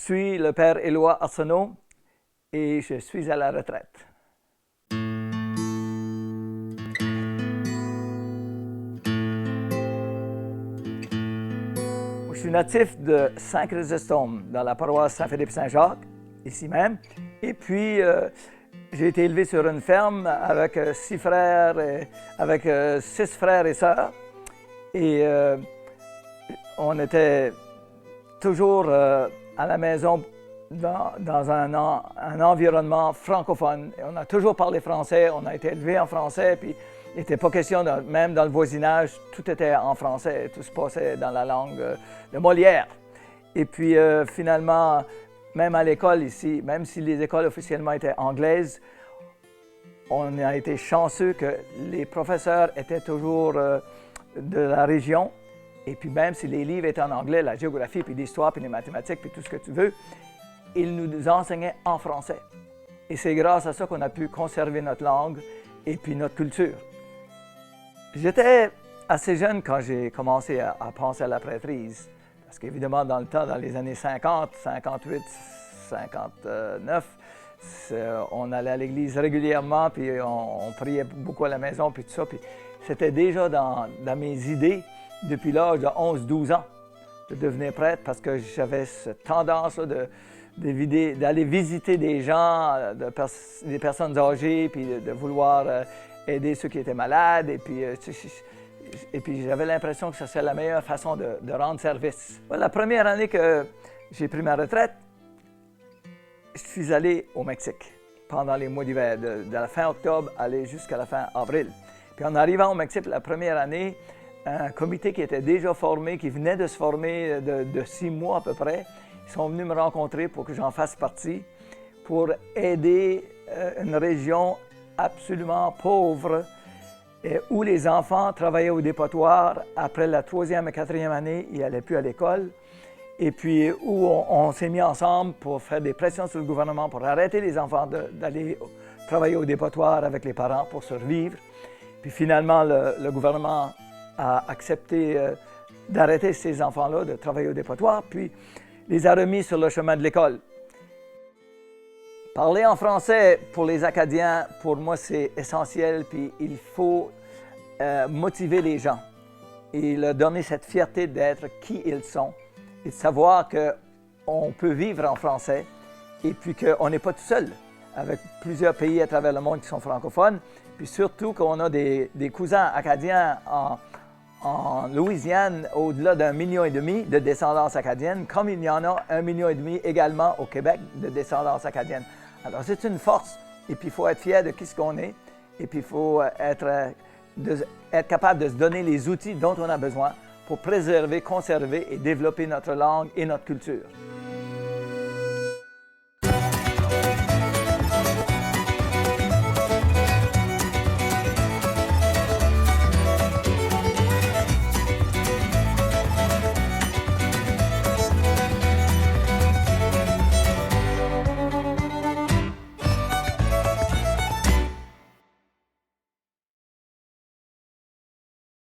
suis le père Éloi Arsenault et je suis à la retraite. Je suis natif de Saint-Chrysostome, dans la paroisse Saint-Philippe-Saint-Jacques, ici même. Et puis, j'ai été élevé sur une ferme avec 6 frères, avec 6 frères et sœurs. Et on était toujours à la maison dans un environnement francophone. Et on a toujours parlé français, on a été élevé en français, puis il n'était pas question, même dans le voisinage, tout était en français, tout se passait dans la langue de Molière. Et puis finalement, même à l'école ici, même si les écoles officiellement étaient anglaises, on a été chanceux que les professeurs étaient toujours de la région. Et puis même si les livres étaient en anglais, la géographie, puis l'histoire, puis les mathématiques, puis tout ce que tu veux, ils nous enseignaient en français. Et c'est grâce à ça qu'on a pu conserver notre langue et puis notre culture. J'étais assez jeune quand j'ai commencé à penser à la prêtrise. Parce qu'évidemment, dans le temps, dans les années 50, 58, 59, on allait à l'église régulièrement, puis on priait beaucoup à la maison, puis tout ça. Puis c'était déjà dans mes idées depuis l'âge de 11-12 ans de devenir prêtre parce que j'avais cette tendance d'aller visiter des gens, des personnes âgées, puis de vouloir aider ceux qui étaient malades. Et puis j'avais l'impression que ça serait la meilleure façon de rendre service. La première année que j'ai pris ma retraite, je suis allé au Mexique pendant les mois d'hiver, de la fin octobre aller jusqu'à la fin avril. Puis en arrivant au Mexique la première année, un comité qui était déjà formé, qui venait de se former de 6 mois à peu près, ils sont venus me rencontrer pour que j'en fasse partie, pour aider une région absolument pauvre où les enfants travaillaient au dépotoir. Après la 3e et 4e année, ils n'allaient plus à l'école. Et puis où on s'est mis ensemble pour faire des pressions sur le gouvernement pour arrêter les enfants d'aller travailler au dépotoir avec les parents pour survivre. Puis finalement, le gouvernement a accepté d'arrêter ces enfants-là de travailler au dépotoir, puis les a remis sur le chemin de l'école. Parler en français pour les Acadiens, pour moi, c'est essentiel, puis il faut motiver les gens et leur donner cette fierté d'être qui ils sont et de savoir qu'on peut vivre en français et puis qu'on n'est pas tout seul, avec plusieurs pays à travers le monde qui sont francophones, puis surtout qu'on a des cousins acadiens en Louisiane, au-delà d'1,5 million de descendance acadienne, comme il y en a 1,5 million également au Québec de descendance acadienne. Alors c'est une force, et puis il faut être fier de qui ce qu'on est, et puis il faut être capable de se donner les outils dont on a besoin pour préserver, conserver et développer notre langue et notre culture.